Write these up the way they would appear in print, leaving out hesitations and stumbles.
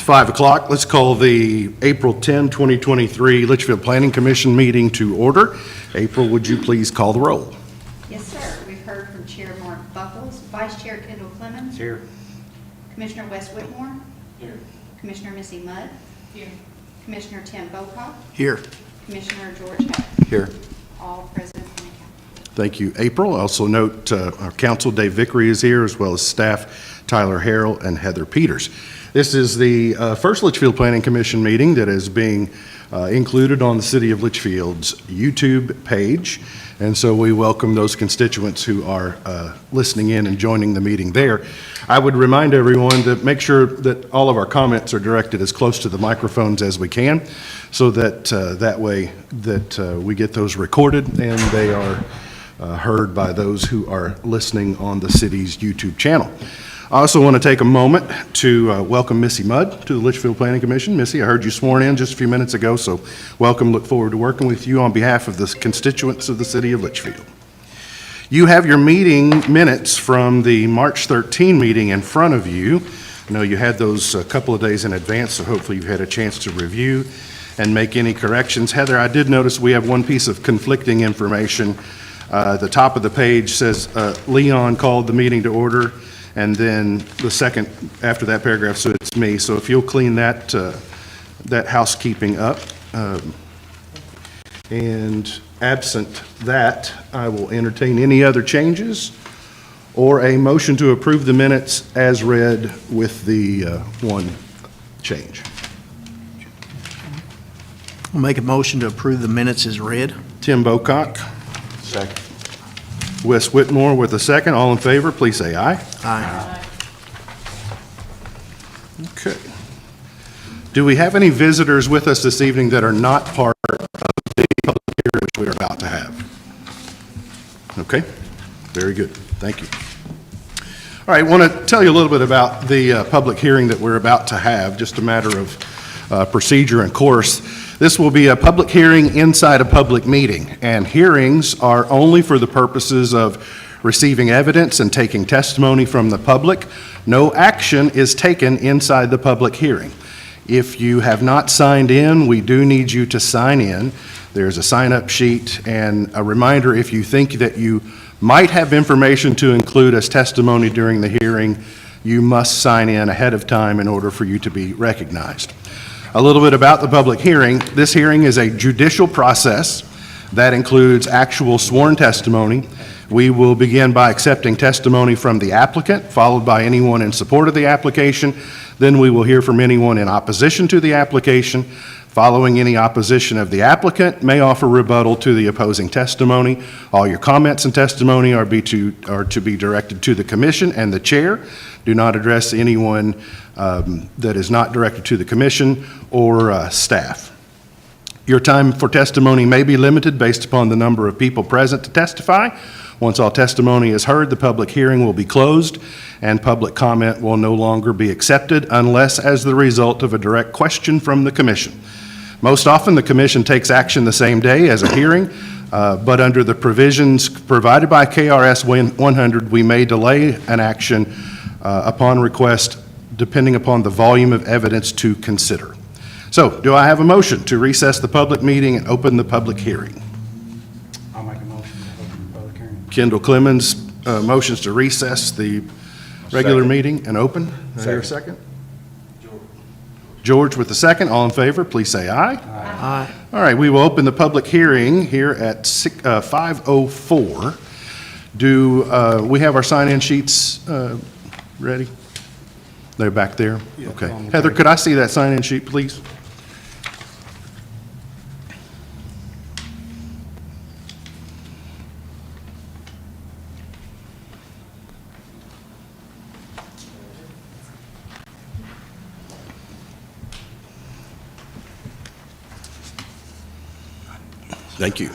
5 o'clock. Let's call the April 10, 2023 Leitchfield Planning Commission meeting to order. April, would you please call the roll? Yes, sir. We've heard from Chair Mark Buckles, Vice Chair Kendall Clemens. Here. Commissioner Wes Whitmore. Here. Commissioner Missy Mudd. Here. Commissioner Tim Bocock. Here. Commissioner George Hack. Here. All present and accounted. Thank you, April. Also note our council, Dave Vickery, is here, as well as staff, Tyler Harrell and Heather Peters. This is the first Leitchfield Planning Commission meeting that is being included on the City of Leitchfield's YouTube page. And so we welcome those constituents who are listening in and joining the meeting there. I would remind everyone to make sure that all of our comments are directed as close to the microphones as we can, so that that way that we get those recorded and they are heard by those who are listening on the city's YouTube channel. I also want to take a moment to welcome Missy Mudd to the Leitchfield Planning Commission. Missy, I heard you sworn in just a few minutes ago, so welcome. Look forward to working with you on behalf of the constituents of the City of Leitchfield. You have your meeting minutes from the March 13 meeting in front of you. I know you had those a couple of days in advance, so hopefully you've had a chance to review and make any corrections. Heather, I did notice we have one piece of conflicting information. The top of the page says Leon called the meeting to order, and then the second after that paragraph, so it's me. So if you'll clean that that housekeeping up. And absent that, I will entertain any other changes or a motion to approve the minutes as read with the one change. I'll make a motion to approve the minutes as read. Tim Bocock. Second. Wes Whitmore with a second. All in favor, please say aye. Aye. Okay. Do we have any visitors with us this evening that are not part of the public hearing which we are about to have? Okay, very good. Thank you. All right, I want to tell you a little bit about the public hearing that we're about to have, just a matter of procedure and course. This will be a public hearing inside a public meeting, and hearings are only for the purposes of receiving evidence and taking testimony from the public. No action is taken inside the public hearing. If you have not signed in, we do need you to sign in. There's a sign-up sheet and a reminder, if you think that you might have information to include as testimony during the hearing, you must sign in ahead of time in order for you to be recognized. A little bit about the public hearing. This hearing is a judicial process that includes actual sworn testimony. We will begin by accepting testimony from the applicant, followed by anyone in support of the application. Then we will hear from anyone in opposition to the application. Following any opposition of the applicant, may offer rebuttal to the opposing testimony. All your comments and testimony are to be directed to the commission and the chair. Do not address anyone that is not directed to the commission or staff. Your time for testimony may be limited based upon the number of people present to testify. Once all testimony is heard, the public hearing will be closed and public comment will no longer be accepted unless as the result of a direct question from the commission. Most often, the commission takes action the same day as a hearing, but under the provisions provided by KRS 100, we may delay an action upon request depending upon the volume of evidence to consider. So, do I have a motion to recess the public meeting and open the public hearing? I'll make a motion to open the public hearing. Kendall Clemens motions to recess the regular meeting and open. Is there a second? George with the second. All in favor, please say aye. Aye. All right, we will open the public hearing here at 5:04. Do we have our sign-in sheets ready? They're back there? Yeah, Okay. on the Heather, page. could I see that sign-in sheet, please? Thank you.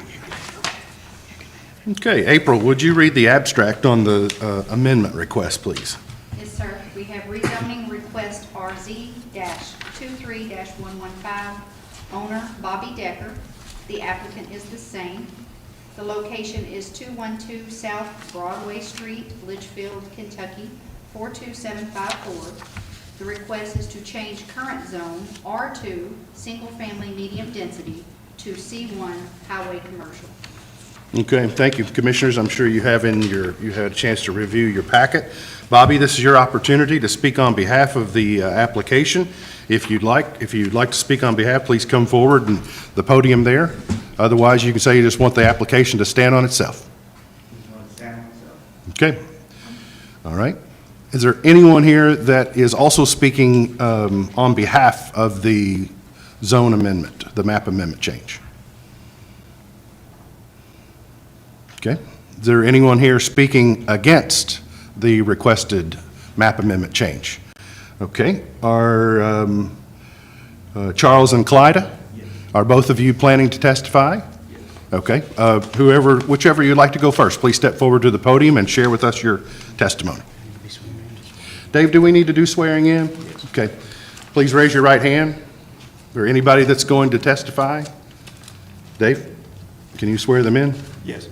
Okay, April, would you read the abstract on the amendment request, please? Yes, sir. We have rezoning request RZ-23-115, owner Bobby Decker. The applicant is the same. The location is 212 South Broadway Street, Leitchfield, Kentucky, 42754. The request is to change current zone R2, single-family medium density, to C1, highway commercial. Okay, thank you, Commissioners. I'm sure you had a chance to review your packet. Bobby, this is your opportunity to speak on behalf of the application. If you'd like to speak on behalf, please come forward and the podium there. Otherwise, you can say you just want the application to stand on itself. Okay. All right. Is there anyone here that is also speaking on behalf of the zone amendment, the map amendment change? Okay. Is there anyone here speaking against the requested map amendment change? Okay. Are Charles and Clyda? Yes. Are both of you planning to testify? Yes. Okay. Whichever you'd like to go first, please step forward to the podium and share with us your testimony. Dave, do we need to do swearing in? Yes. Okay. Please raise your right hand. Is there anybody that's going to testify? Dave, can you swear them in? Yes.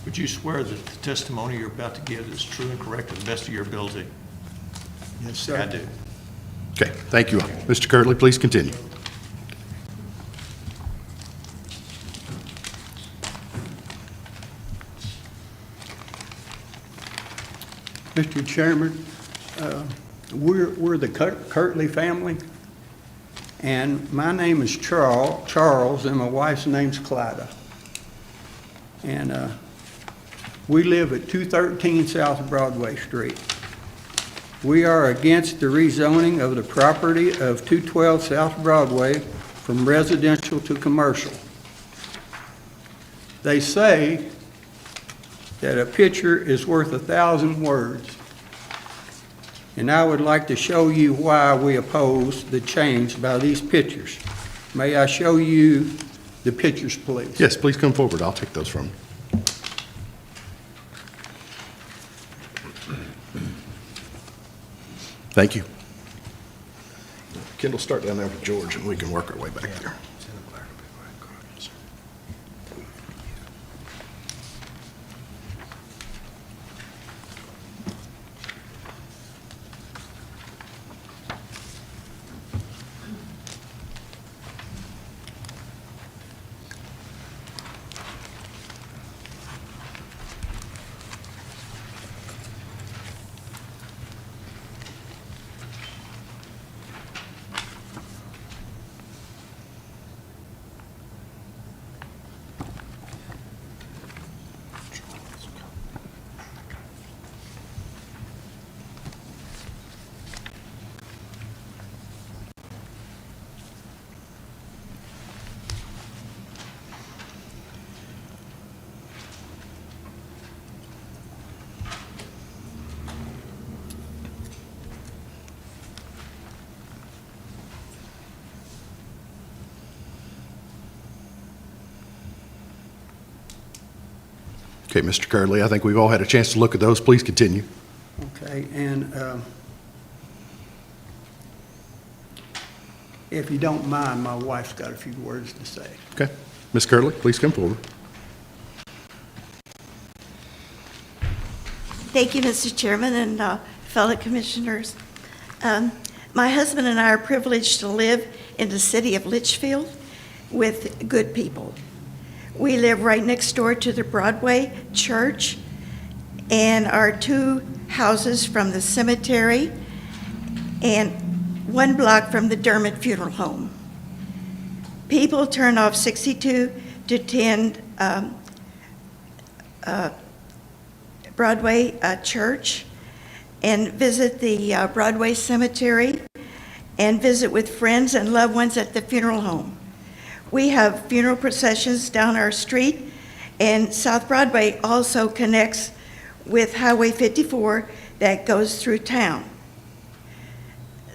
Would you swear that the testimony you're about to give is true and correct to the best of your ability? Yes, sir. I do. Okay, thank you. Mr. Kirtley, please continue. Mr. Chairman, we're the Kirtley family, and my name is Charles, and my wife's name's Clyda. And we live at 213 South Broadway Street. We are against the rezoning of the property of 212 South Broadway from residential to commercial. They say that a picture is worth 1,000 words. And I would like to show you why we oppose the change by these pictures. May I show you the pictures, please? Yes, please come forward. I'll take those from you. Thank you. Kendall, start down there with George, and we can work our way back there. Okay, Mr. Curley, I think we've all had a chance to look at those. Please continue. Okay, and if you don't mind, my wife's got a few words to say. Okay. Ms. Curley, please come forward. Thank you, Mr. Chairman and fellow commissioners. My husband and I are privileged to live in the city of Leitchfield with good people. We live right next door to the Broadway Church and are 2 houses from the cemetery and 1 block from the Dermott Funeral Home. People turn off 62 to attend Broadway Church and visit the Broadway Cemetery and visit with friends and loved ones at the funeral home. We have funeral processions down our street, and South Broadway also connects with Highway 54 that goes through town.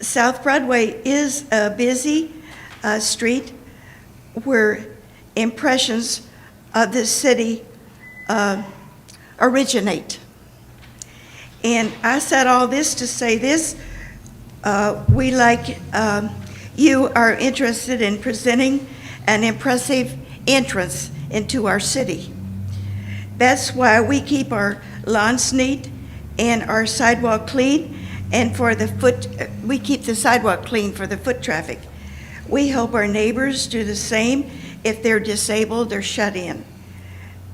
South Broadway is a busy street where impressions of the city originate. And I said all this to say this, we like you are interested in presenting an impressive entrance into our city. That's why we keep our lawns neat and our sidewalk clean and for we keep the sidewalk clean for the foot traffic. We hope our neighbors do the same if they're disabled or shut in.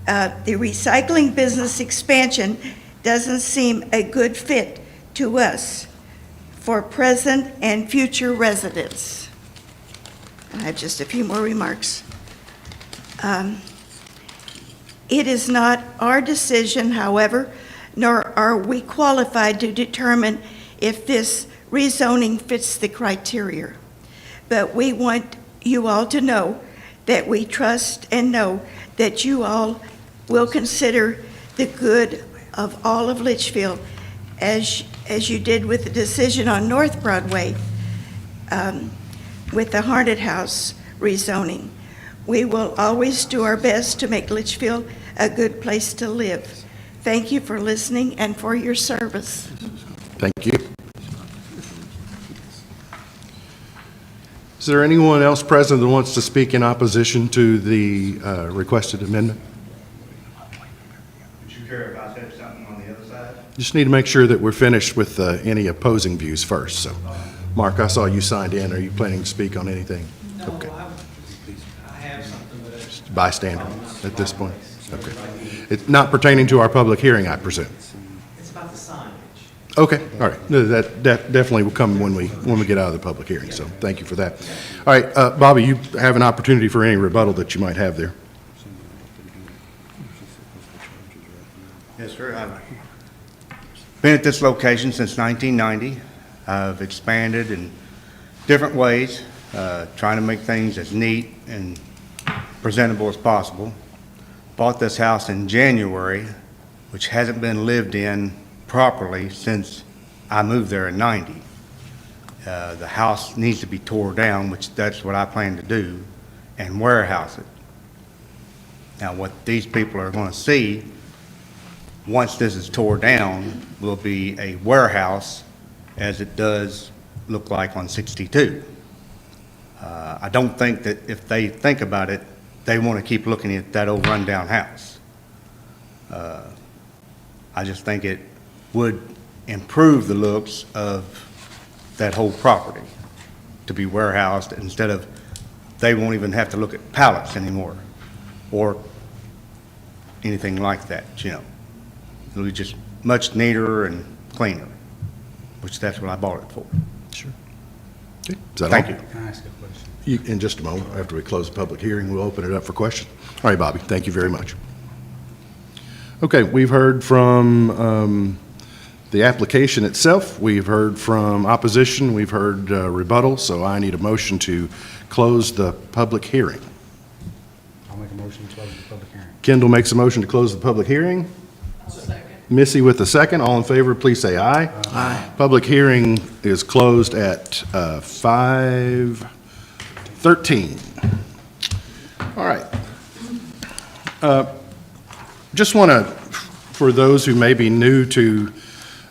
The recycling business expansion doesn't seem a good fit to us for present and future residents. I have just a few more remarks. It is not our decision, however, nor are we qualified to determine if this rezoning fits the criteria. But we want you all to know that we trust and know that you all will consider the good of all of Litchfield as you did with the decision on North Broadway with the haunted house rezoning. We will always do our best to make Litchfield a good place to live. Thank you for listening and for your service. Thank you. Is there anyone else present that wants to speak in opposition to the requested amendment? Would you care if I said something on the other side? Just need to make sure that we're finished with any opposing views first. So, Mark, I saw you signed in. Are you planning to speak on anything? No, Okay. I have something, but it's... Bystander at this point? Okay. It's not pertaining to our public hearing, I presume? It's about the signage. Okay, all right. No, that definitely will come when we get out of the public hearing, so thank you for that. All right, Bobby, you have an opportunity for any rebuttal that you might have there. Yes, sir. I've been at this location since 1990. I've expanded in different ways, trying to make things as neat and presentable as possible. Bought this house in January, which hasn't been lived in properly since I moved there in 90. The house needs to be tore down, which that's what I plan to do, and warehouse it. Now, what these people are going to see, once this is tore down, will be a warehouse as it does look like on 62. I don't think that if they think about it, they want to keep looking at that old rundown house. I just think it would improve the looks of that whole property to be warehoused instead of, they won't even have to look at pallets anymore or anything like that, you know. It'll be just much neater and cleaner, which that's what I bought it for. Sure. Okay, is that all? Thank you. Can I ask a question? In just a moment, after we close the public hearing, we'll open it up for questions. All right, Bobby, thank you very much. Okay, we've heard from the application itself. We've heard from opposition. We've heard rebuttal, so I need a motion to close the public hearing. I'll make a motion to close the public hearing. Kendall makes a motion to close the public hearing. Missy with the second. All in favor, please say aye. Aye. Public hearing is closed at 5:13. All right. Just want to, for those who may be new to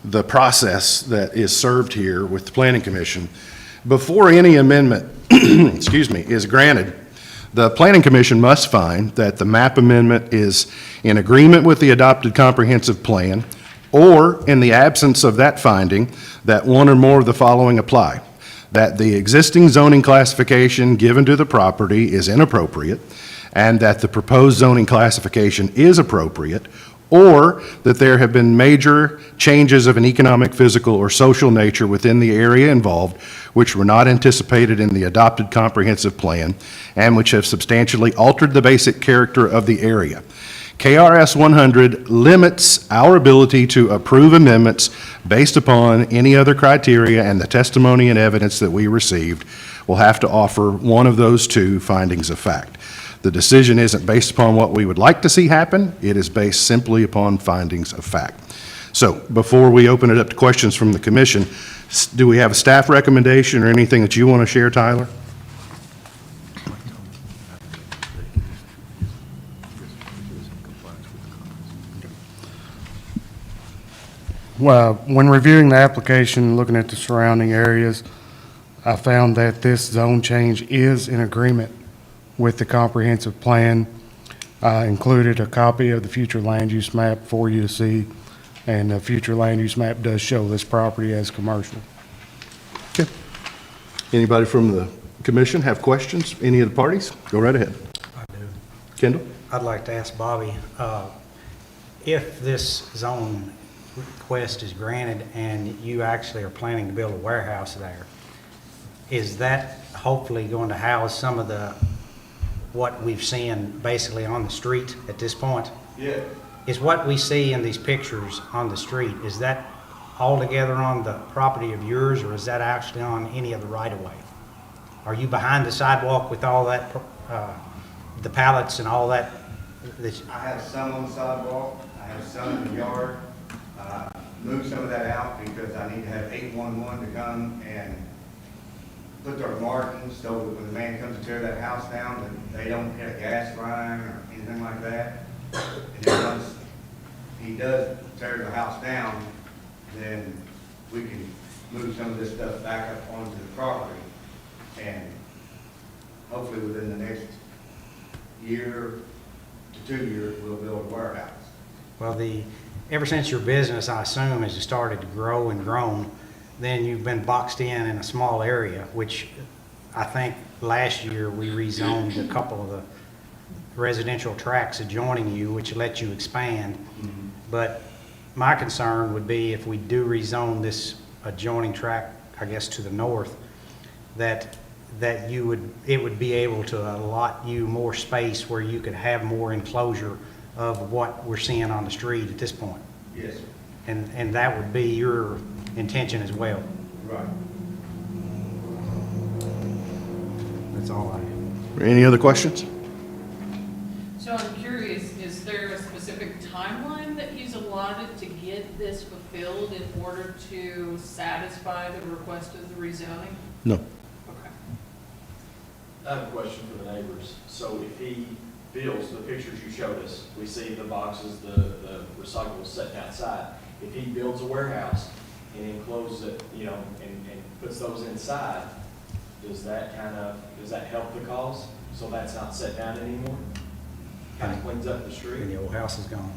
the process that is served here with the Planning Commission, before any amendment, excuse me, is granted, the Planning Commission must find that the map amendment is in agreement with the adopted comprehensive plan, or in the absence of that finding, that one or more of the following apply: that the existing zoning classification given to the property is inappropriate, and that the proposed zoning classification is appropriate, or that there have been major changes of an economic, physical, or social nature within the area involved which were not anticipated in the adopted comprehensive plan and which have substantially altered the basic character of the area. KRS 100 limits our ability to approve amendments based upon any other criteria, and the testimony and evidence that we received will have to offer one of those two findings of fact. The decision isn't based upon what we would like to see happen. It is based simply upon findings of fact. So before we open it up to questions from the commission, do we have a staff recommendation or anything that you want to share, Tyler? Well, when reviewing the application, looking at the surrounding areas, I found that this zone change is in agreement with the comprehensive plan. I included a copy of the future land use map for you to see. And the future land use map does show this property as commercial. Okay. Anybody from the commission have questions? Any of the parties? Go right ahead. I do. Kendall? I'd like to ask Bobby, if this zone request is granted and you actually are planning to build a warehouse there, is that hopefully going to house some of what we've seen basically on the street at this point? Yeah. Is what we see in these pictures on the street, is that altogether on the property of yours, or is that actually on any of the right-of-way? Are you behind the sidewalk with all that, the pallets and all that? I have some on the sidewalk, I have some in the yard. Moved some of that out because I need to have 811 to come and put their markings so that when the man comes to tear that house down, that they don't hit a gas line or anything like that. And then once he does tear the house down, then we can move some of this stuff back up onto the property. And hopefully within the next year to 2 years, we'll build a warehouse. Well, ever since your business, I assume, has started to grow and grown, then you've been boxed in a small area, which I think last year we rezoned a couple of the residential tracts adjoining you, which let you expand. But my concern would be if we do rezone this adjoining tract, I guess to the north, that it would be able to allot you more space where you could have more enclosure of what we're seeing on the street at this point. Yes, sir. And that would be your intention as well. Right. That's all I have. Any other questions? So I'm curious, is there a specific timeline that he's allotted to get this fulfilled in order to satisfy the request of the rezoning? No. Okay. I have a question for the neighbors. So if he builds the pictures you showed us, we see the boxes, the recyclables sitting outside. If he builds a warehouse and encloses it, and puts those inside, does that help the cause? So that's not set down anymore? Kind of cleans up the street? And the old house is gone.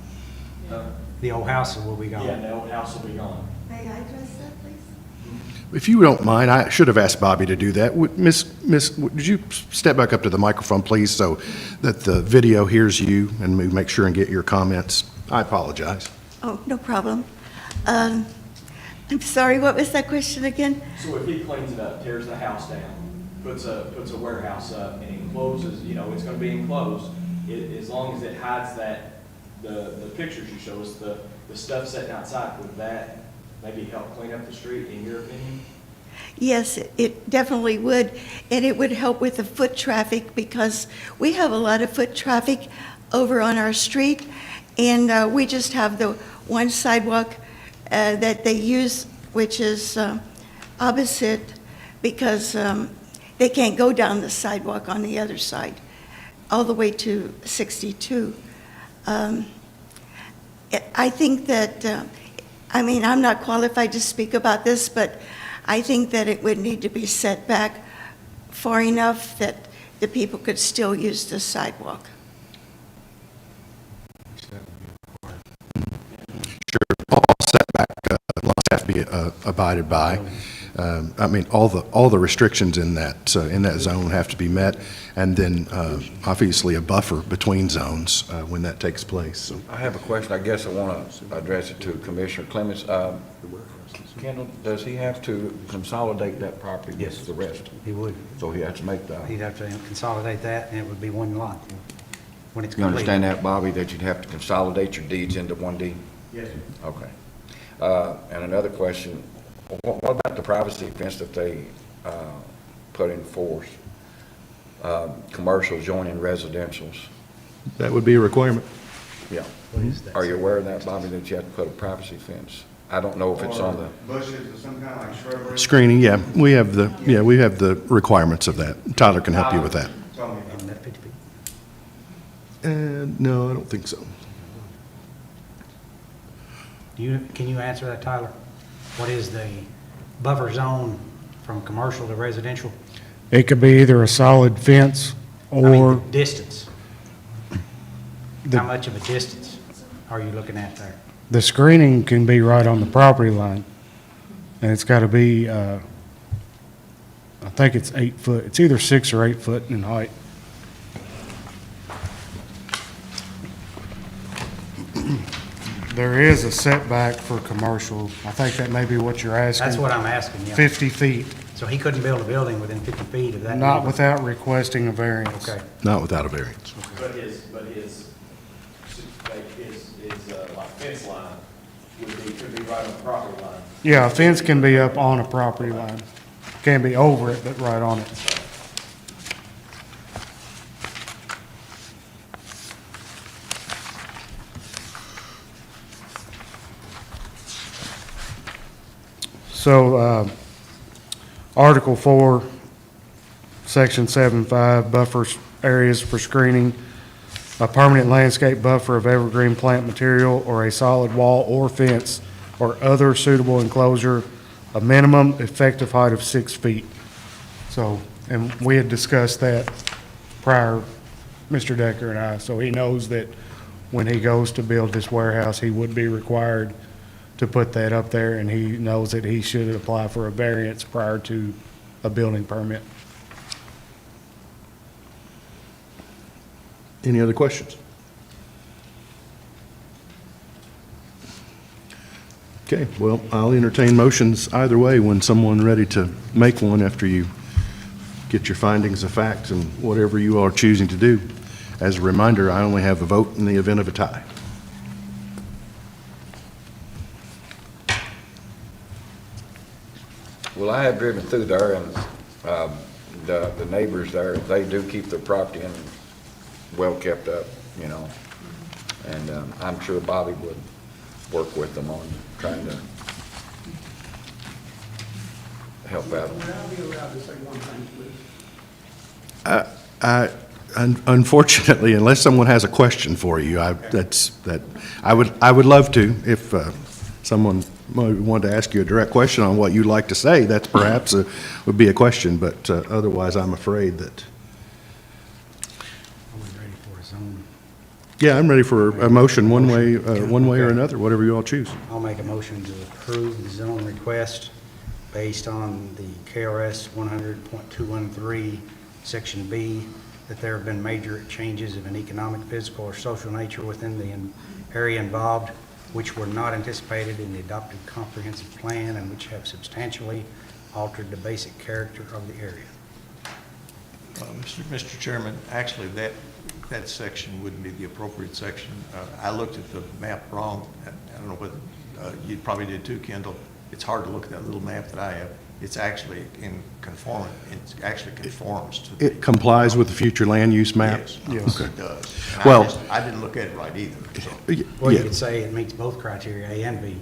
Uh, The old house will be gone. Yeah, and the old house will be gone. May I address that, please? If you don't mind, I should have asked Bobby to do that. Did you step back up to the microphone, please, so that the video hears you and we make sure and get your comments? I apologize. Oh, no problem. I'm sorry, what was that question again? So if he cleans it up, tears the house down, puts a warehouse up and encloses, it's gonna be enclosed, as long as it hides the pictures you show us, the stuff sitting outside, would that maybe help clean up the street, in your opinion? Yes, it definitely would, and it would help with the foot traffic because we have a lot of foot traffic over on our street, and we just have the one sidewalk that they use, which is opposite, because they can't go down the sidewalk on the other side, all the way to 62. I think that, I'm not qualified to speak about this, but I think that it would need to be set back far enough that the people could still use the sidewalk. All setback laws have to be abided by. All the restrictions in that zone have to be met, and then obviously a buffer between zones when that takes place. So, I have a question. I guess I want to address it to Commissioner Clemens. Kendall, does he have to consolidate that property with the rest? He would. So he has to make the... He'd have to consolidate that, and it would be one lot when it's You complete. understand that, Bobby, that you'd have to consolidate your deeds into one deed? Yes, sir. Okay. And another question, what about the privacy fence that they put in force? Commercial joining residentials? that would be a requirement. Yeah. Are you aware of that, Bobby, that you have to put a privacy fence? I don't know if it's on the... Bushes or some kind of like shrubbery. Screening, yeah, we have the requirements of that. Tyler can help you with that. Told me about Isn't that 50 feet? No, I don't think so. Can you answer that, Tyler? What is the buffer zone from commercial to residential? It could be either a solid fence or the distance. the- How much of a distance are you looking at there? The screening can be right on the property line, and it's got to be, I think it's 8 foot. It's either 6 or 8 foot in height. There is a setback for commercial. I think that may be what you're asking. That's what I'm asking, yeah. 50 feet, So he couldn't build a building within 50 feet of that? not neighbor? without requesting a variance. Okay. Not without a variance. But his, like fence line could be right on the property line. Yeah, a fence can be up on a property line. Can't be over it, but right on it. So, Article 4, Section 7.5, buffers areas for screening, a permanent landscape buffer of evergreen plant material or a solid wall or fence or other suitable enclosure, a minimum effective height of 6 feet. So, and we had discussed that prior, Mr. Decker and I, so he knows that when he goes to build this warehouse, he would be required to put that up there, and he knows that he should apply for a variance prior to a building permit. Any other questions? Okay, well, I'll entertain motions either way when someone ready to make one after you get your findings of fact and whatever you are choosing to do. As a reminder, I only have a vote in the event of a tie. Well, I have driven through there, and the neighbors there, they do keep their property and well kept up, you know. And I'm sure Bobby would work with them on trying to help out. Would I be allowed to say one thing, please? Unfortunately, unless someone has a question for you, I would love to. If someone wanted to ask you a direct question on what you'd like to say, that's perhaps would be a question, but otherwise, I'm afraid that. Are we ready for his own? Yeah, I'm ready for a motion one way or another, whatever you all choose. I'll make a motion to approve the zone request based on the KRS 100.213, Section B, that there have been major changes of an economic, physical, or social nature within the area involved, which were not anticipated in the adopted comprehensive plan and which have substantially altered the basic character of the area. Mr. Chairman, actually, that section wouldn't be the appropriate section. I looked at the map wrong. I don't know whether you probably did too, Kendall. It's hard to look at that little map that I have. It's actually it actually conforms to the. It complies with the future land use map? Yes, Okay. it does. And Well- I didn't look at it right either. So. Well, you Yeah. could say it meets both criteria, A and B.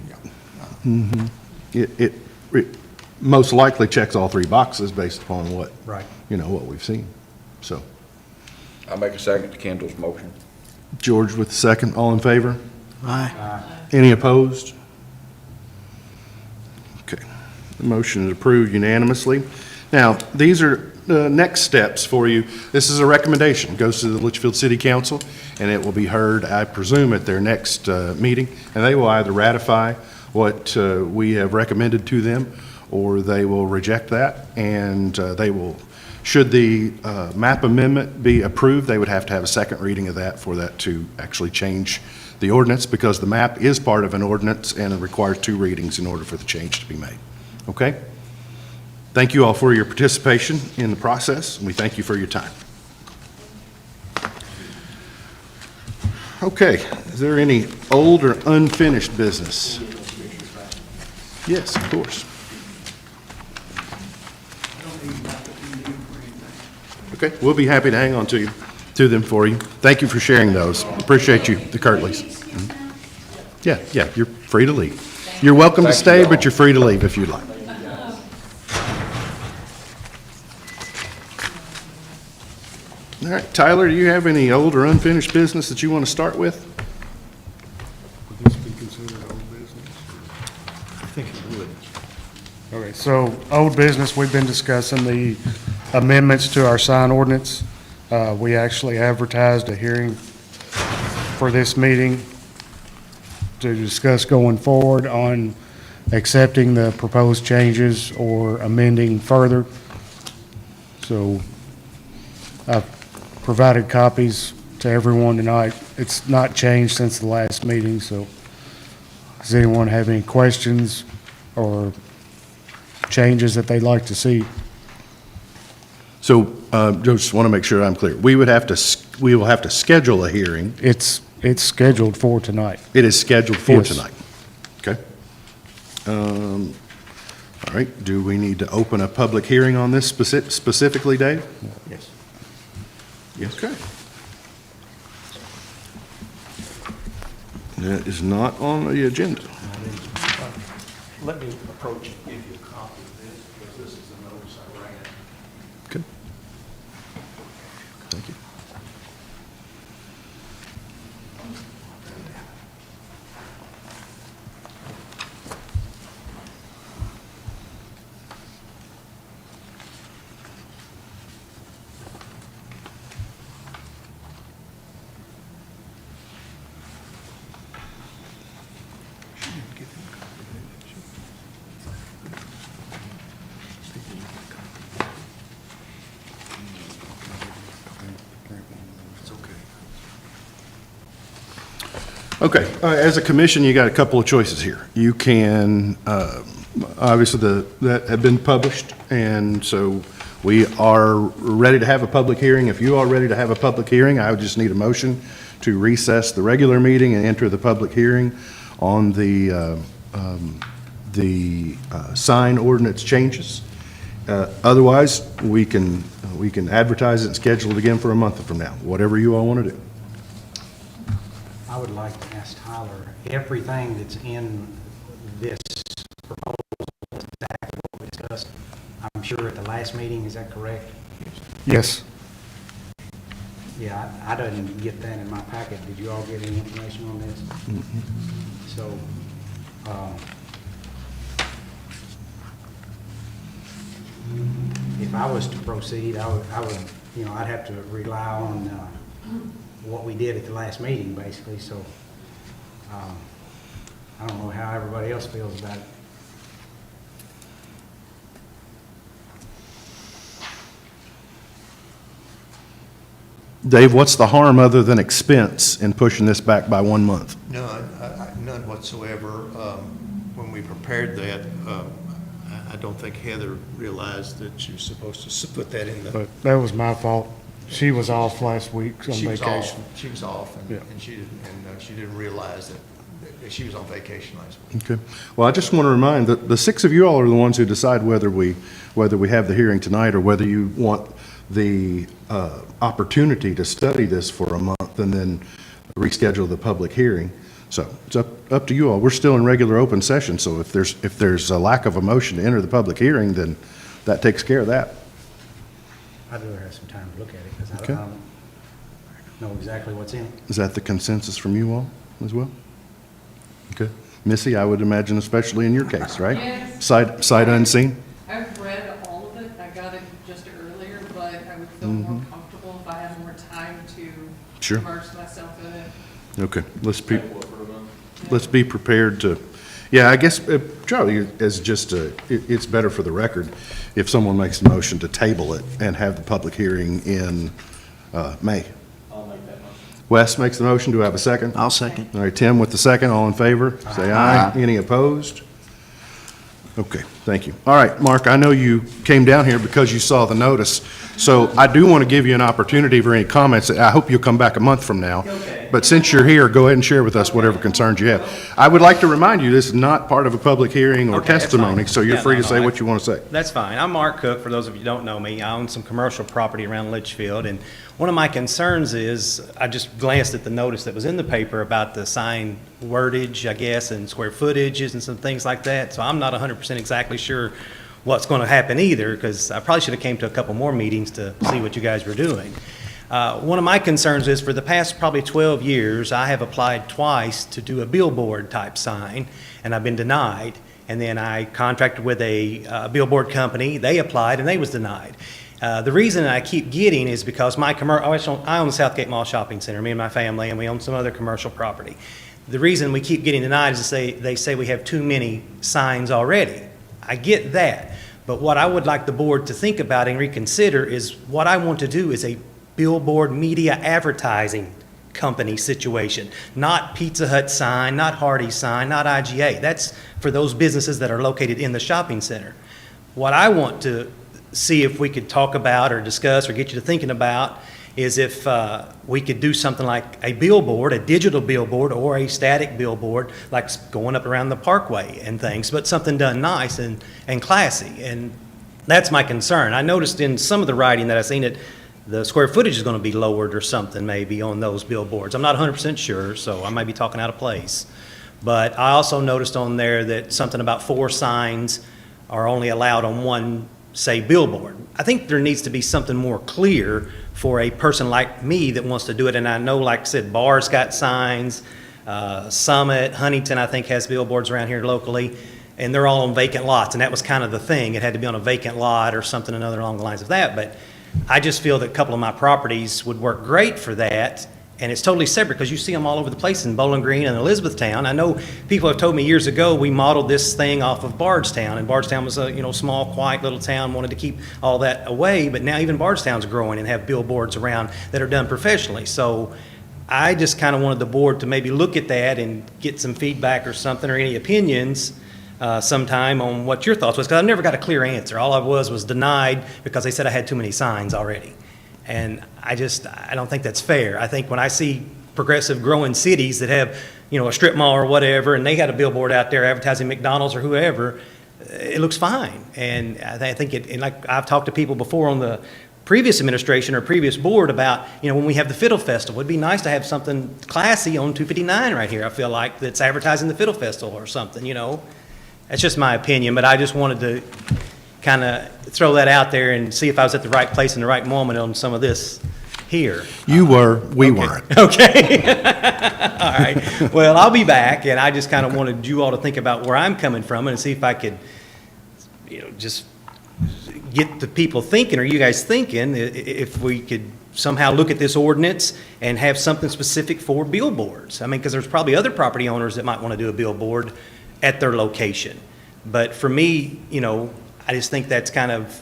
It most likely checks all three boxes based upon what, Right. what we've seen. So, I'll make a second to Kendall's motion. George with the second, all in favor? Aye. Any opposed? Okay, the motion is approved unanimously. Now, these are next steps for you. This is a recommendation, goes to the Leitchfield City Council, and it will be heard, I presume, at their next meeting, and they will either ratify what we have recommended to them, or they will reject that, and they will, should the map amendment be approved, they would have to have a second reading of that for that to actually change the ordinance, because the map is part of an ordinance and it requires 2 readings in order for the change to be made. Okay? Thank you all for your participation in the process, and we thank you for your time. Okay, is there any old or unfinished business? Yes, of course. Okay, we'll be happy to hang on to them for you. Thank you for sharing those. Appreciate you, the Kirtleys. Yeah, you're free to leave. You're welcome to Thank you stay, all. but you're free to leave if you'd like. All right, Tyler, do you have any old or unfinished business that you want to start with? Would this be considered old business? I think it would. Okay, so old business, we've been discussing the amendments to our sign ordinance. We actually advertised a hearing for this meeting. to discuss going forward on accepting the proposed changes or amending further. So I've provided copies to everyone tonight. It's not changed since the last meeting, so does anyone have any questions or changes that they'd like to see? So, just want to make sure I'm clear. We will have to schedule a hearing. It's scheduled for tonight. It is scheduled for Yes. tonight. Okay. All right, do we need to open a public hearing on this specifically, Dave? Yes. Yes. Okay. That is not on the agenda. Let me approach and give you a copy of this, because this is the notice I ran. Okay. Thank you. Okay, as a commission, you got a couple of choices here. You can, obviously, that have been published, and so we are ready to have a public hearing. If you are ready to have a public hearing, I would just need a motion to recess the regular meeting and enter the public hearing on the sign ordinance changes. Otherwise, we can advertise it and schedule it again for a month from now, whatever you all want to do. I would like to ask Tyler, everything that's in this proposal is exactly what we discussed, I'm sure at the last meeting, is that correct? Yes. Yeah, I didn't get that in my packet. Did you all get any information on this? So, if I was to proceed, I would, I'd have to rely on, what we did at the last meeting, basically, so, I don't know how everybody else feels about it. Dave, what's the harm other than expense in pushing this back by 1 month? None whatsoever. When we prepared that, I don't think Heather realized that she was supposed to put that in the. But that was my fault. She was off last week on She was off. vacation. She was off, Yeah. and she didn't realize that she was on vacation last week. Okay. Well, I just want to remind that the six of you all are the ones who decide whether we have the hearing tonight or whether you want the opportunity to study this for a month and then reschedule the public hearing. So it's up to you all. We're still in regular open session, so if there's a lack of a motion to enter the public hearing, then that takes care of that. I'd rather have some time to look at it, because I Okay. don't know exactly what's in it. Is that the consensus from you all as well? Okay. Missy, I would imagine especially in your case, right? Yes. Sight unseen? I've read all of it. I got it just earlier, but I would feel more comfortable if I had more time to Sure. immerse myself in it. Okay, let's be prepared to, yeah, I guess, Charlie, as just, it's better for the record if someone makes a motion to table it and have the public hearing in May. I'll make that motion. Wes makes the motion. Do I have a second? I'll second. All right, Tim with the second. All in favor? Say aye. Any opposed? Okay, thank you. All right, Mark, I know you came down here because you saw the notice, so I do want to give you an opportunity for any comments. I hope you'll come back a month from now. Okay. But since you're here, go ahead and share with us whatever concerns you have. I would like to remind you, this is not part of a public hearing or Okay, that's testimony, fine. so you're Yeah, free no, to say no, what you want to say. That's fine. I'm Mark Cook, for those of you who don't know me. I own some commercial property around Leitchfield, and one of my concerns is, I just glanced at the notice that was in the paper about the sign wordage, I guess, and square footages and some things like that, so I'm not 100% exactly sure what's going to happen either, because I probably should have came to a couple more meetings to see what you guys were doing. One of my concerns is, for the past probably 12 years, I have applied twice to do a billboard type sign, and I've been denied. And then I contracted with a billboard company. They applied, and they was denied. The reason I keep getting is because I own the Southgate Mall Shopping Center, me and my family, and we own some other commercial property. The reason we keep getting denied is they say we have too many signs already. I get that. But what I would like the board to think about and reconsider is what I want to do is a billboard media advertising company situation, not Pizza Hut sign, not Hardee's sign, not IGA. That's for those businesses that are located in the shopping center. What I want to see if we could talk about or discuss or get you to thinking about is if we could do something like a billboard, a digital billboard, or a static billboard, like going up around the parkway and things, but something done nice and classy. And that's my concern. I noticed in some of the writing that I've seen it, the square footage is going to be lowered or something maybe on those billboards. I'm not 100% sure, so I might be talking out of place. But I also noticed on there that something about 4 signs are only allowed on one, say, billboard. I think there needs to be something more clear for a person like me that wants to do it. And I know, like I said, Barr's got signs, Summit, Huntington, I think, has billboards around here locally, and they're all on vacant lots. And that was kind of the thing. It had to be on a vacant lot or something another along the lines of that. But I just feel that a couple of my properties would work great for that. And it's totally separate because you see them all over the place in Bowling Green and Elizabethtown. I know people have told me years ago we modeled this thing off of Bardstown, and Bardstown was a small, quiet little town, wanted to keep all that away, but now even Bardstown's growing and have billboards around that are done professionally. So I just kind of wanted the board to maybe look at that and get some feedback or something, or any opinions sometime on what your thoughts was, because I never got a clear answer. All I was denied because they said I had too many signs already. And I don't think that's fair. I think when I see progressive growing cities that have, a strip mall or whatever, and they got a billboard out there advertising McDonald's or whoever, it looks fine. And I think and like I've talked to people before on the previous administration or previous board about, when we have the Fiddle Festival, it'd be nice to have something classy on 259 right here. I feel like that's advertising the Fiddle Festival or something, That's just my opinion, but I just wanted to kind of throw that out there and see if I was at the right place in the right moment on some of this here. You were, we weren't. Okay. All right. Well, I'll be back, and I just kind of wanted you all to think about where I'm coming from and see if I could, just get the people thinking, or you guys thinking, if we could somehow look at this ordinance and have something specific for billboards. I mean, because there's probably other property owners that might want to do a billboard at their location. But for me, I just think that's kind of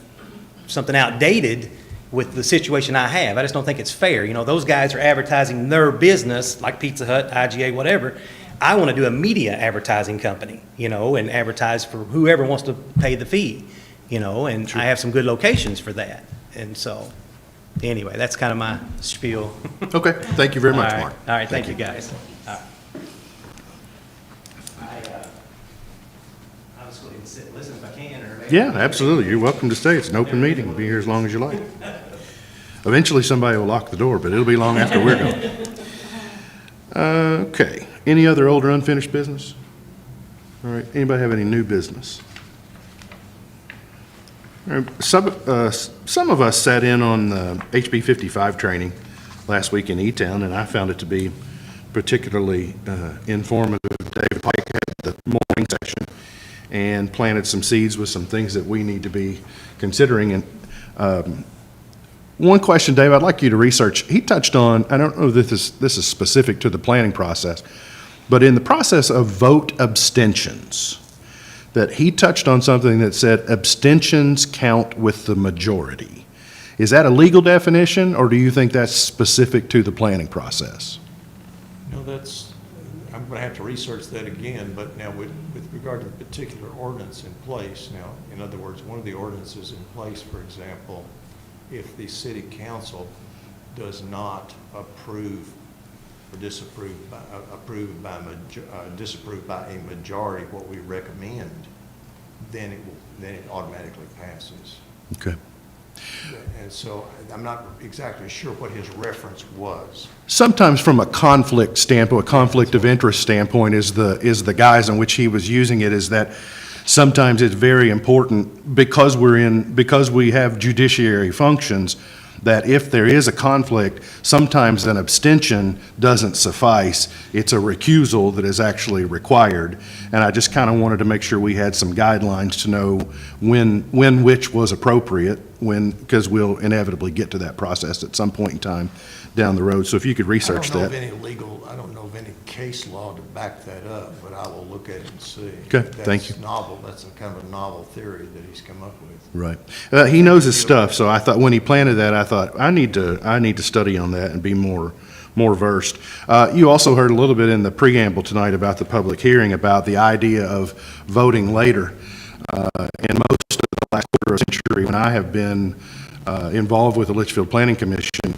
something outdated with the situation I have. I just don't think it's fair. Those guys are advertising their business, like Pizza Hut, IGA, whatever. I want to do a media advertising company, and advertise for whoever wants to pay the fee, and I have some good locations for that. And so, anyway, that's kind of my spiel. Okay, thank you very much, All right. Mark. All right, thank you, guys. All right. I'll just go ahead and sit and listen if I can, or maybe. Yeah, absolutely. You're welcome to stay. It's an open meeting. Be here as long as you like. Eventually, somebody will lock the door, but it'll be long after we're gone. Okay. Any other old or unfinished business? All right. Anybody have any new business? All right. Some of us sat in on the HB 55 training last week in E-Town, and I found it to be particularly informative. David Pike had the morning session and planted some seeds with some things that we need to be considering. And one question, Dave, I'd like you to research. He touched on, I don't know if this is specific to the planning process, but in the process of vote abstentions, that he touched on something that said abstentions count with the majority. Is that a legal definition, or do you think that's specific to the planning process? I'm going to have to research that again, but now with regard to the particular ordinance in place, now, in other words, one of the ordinances in place, for example, if the city council does not approve or disapprove by a majority what we recommend, then it automatically passes. Okay. And so I'm not exactly sure what his reference was. Sometimes from a conflict standpoint, a conflict of interest standpoint is the guise in which he was using it, is that sometimes it's very important because we have judiciary functions, that if there is a conflict, sometimes an abstention doesn't suffice. It's a recusal that is actually required. And I just kind of wanted to make sure we had some guidelines to know when which was appropriate. because we'll inevitably get to that process at some point in time down the road. So if you could research I don't know that. I don't know of any case law to back that up, but I will look at it and see. Okay, thank you. That's novel, that's a kind of a novel theory that he's come up with. Right. He knows his stuff, so I thought, when he planted that, I thought, I need to study on that and be more versed. You also heard a little bit in the preamble tonight about the public hearing, about the idea of voting later. In most of the last quarter of a century, when I have been involved with the Leitchfield Planning Commission,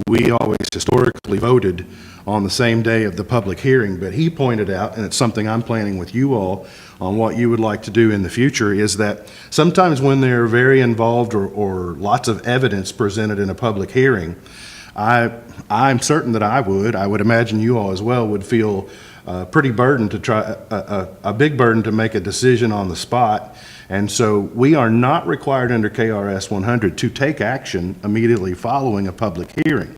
we always historically voted on the same day of the public hearing. But he pointed out, and it's something I'm planning with you all on what you would like to do in the future, is that sometimes when they're very involved or lots of evidence presented in a public hearing, I'm certain that I would imagine you all as well, would feel pretty burdened to try, a big burden to make a decision on the spot. And so we are not required under KRS 100 to take action immediately following a public hearing.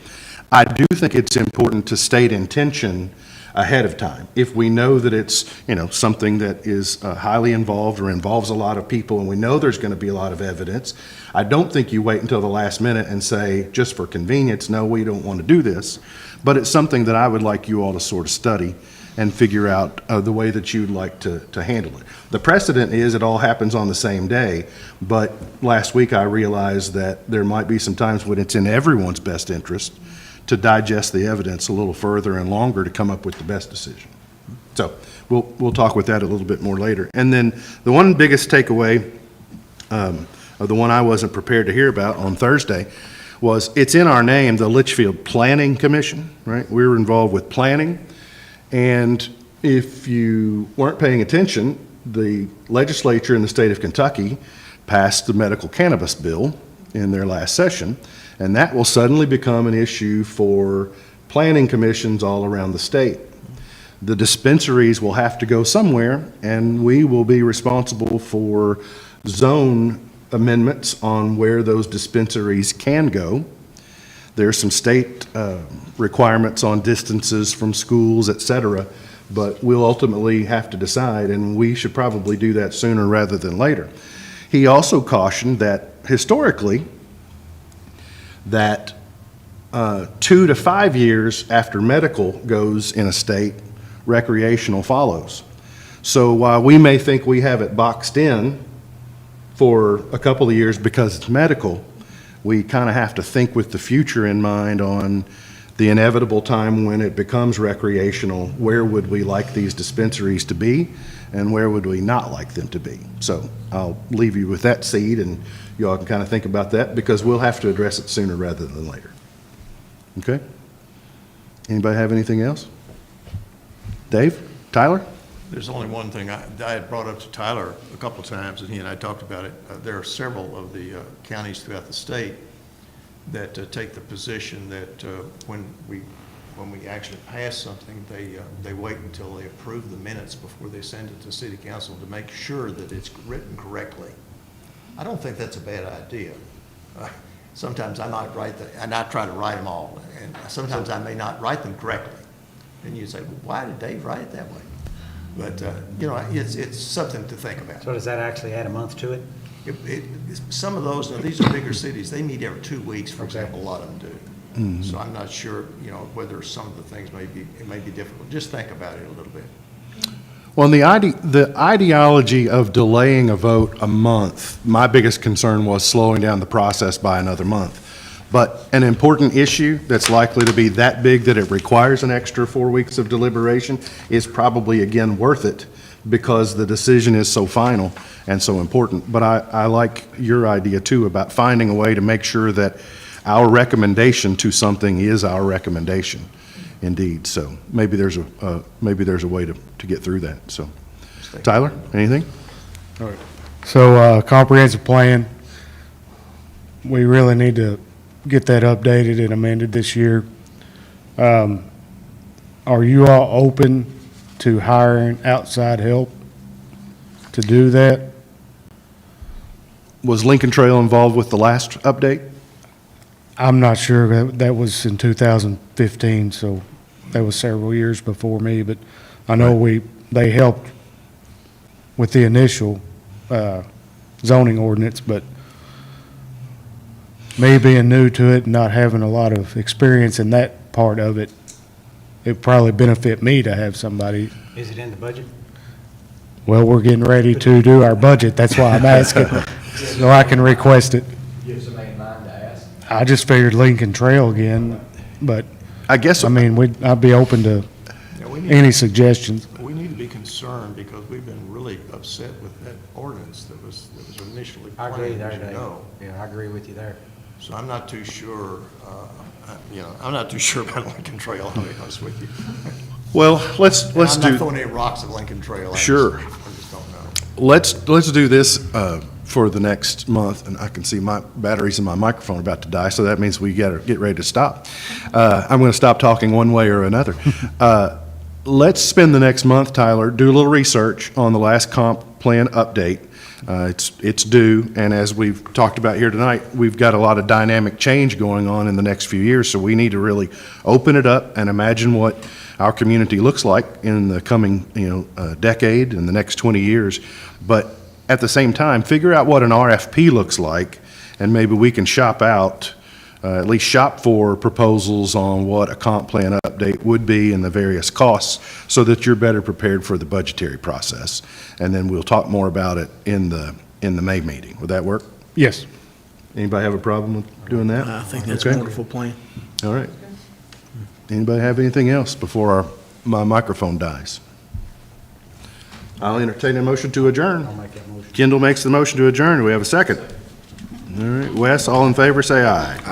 I do think it's important to state intention ahead of time. If we know that it's, something that is highly involved or involves a lot of people, and we know there's going to be a lot of evidence, I don't think you wait until the last minute and say, just for convenience, no, we don't want to do this. But it's something that I would like you all to sort of study and figure out the way that you'd like to handle it. The precedent is it all happens on the same day, but last week I realized that there might be some times when it's in everyone's best interest to digest the evidence a little further and longer to come up with the best decision. So we'll talk with that a little bit more later. And then the one biggest takeaway, of the one I wasn't prepared to hear about on Thursday, was it's in our name, the Leitchfield Planning Commission, right? We were involved with planning. And if you weren't paying attention, the legislature in the state of Kentucky passed the medical cannabis bill in their last session, and that will suddenly become an issue for planning commissions all around the state. The dispensaries will have to go somewhere, and we will be responsible for zone amendments on where those dispensaries can go. There's some state requirements on distances from schools, et cetera, but we'll ultimately have to decide, and we should probably do that sooner rather than later. He also cautioned that historically, that 2 to 5 years after medical goes in a state, recreational follows. So while we may think we have it boxed in for a couple of years because it's medical, we kind of have to think with the future in mind on the inevitable time when it becomes recreational. Where would we like these dispensaries to be, and where would we not like them to be? So I'll leave you with that seed, and you all can kind of think about that, because we'll have to address it sooner rather than later. Okay? Anybody have anything else? Dave? Tyler? There's only one thing I had brought up to Tyler a couple of times, and he and I talked about it. There are several of the counties throughout the state that take the position that when we actually pass something, they wait until they approve the minutes before they send it to city council to make sure that it's written correctly. I don't think that's a bad idea. Sometimes I might and I try to write them all, and sometimes I may not write them correctly. And you say, well, why did Dave write it that way? But, it's something to think about. So does that actually add a month to it? Some of those, these are bigger cities, they meet every 2 weeks, for example, a lot of them do. Mm-hmm. So I'm not sure, whether some of the things it may be difficult. Just think about it a little bit. Well, the ideology of delaying a vote a month, my biggest concern was slowing down the process by another month. But an important issue that's likely to be that big that it requires an extra 4 weeks of deliberation is probably, again, worth it, because the decision is so final and so important. But I like your idea, too, about finding a way to make sure that our recommendation to something is our recommendation, indeed. So maybe there's a way to get through that. So, Tyler, anything? All right. So comprehensive plan, we really need to get that updated and amended this year. Are you all open to hiring outside help to do that? Was Lincoln Trail involved with the last update? I'm not sure. That was in 2015, so that was several years before me, but I know they helped with the initial zoning ordinance, but me being new to it and not having a lot of experience in that part of it, it'd probably benefit me to have somebody. Is it in the budget? Well, we're getting ready to do our budget. That's why I'm asking, so I can request it. You have somebody in mind to ask? I just figured Lincoln Trail again, but, I guess, I mean, I'd be open to Yeah, we need- any suggestions. We need to be concerned because we've been really upset with that ordinance that was initially I agree planned, there, as you Dave. know. Yeah, I agree with you there. So I'm not too sure, I'm not too sure about Lincoln Trail, I'll be honest with you. well, let's I'm not do, throwing any rocks at Lincoln Trail. Sure. I just don't know. let's do this for the next month, and I can see my batteries in my microphone are about to die, so that means we gotta get ready to stop. I'm gonna stop talking one way or another. Let's spend the next month, Tyler, do a little research on the last comp plan update. It's due, and as we've talked about here tonight, we've got a lot of dynamic change going on in the next few years, so we need to really open it up and imagine what our community looks like in the coming, decade, in the next 20 years. But at the same time, figure out what an RFP looks like, and maybe we can at least shop for proposals on what a comp plan update would be and the various costs, so that you're better prepared for the budgetary process. And then we'll talk more about it in the May meeting. Would that work? Yes. Anybody have a problem with doing that? I think that's a Okay. wonderful plan. All right. Anybody have anything else before my microphone dies? I'll entertain a motion to adjourn. I'll make that motion. Kendall makes the motion to adjourn. Do we have a second? All right, Wes, all in favor, say aye.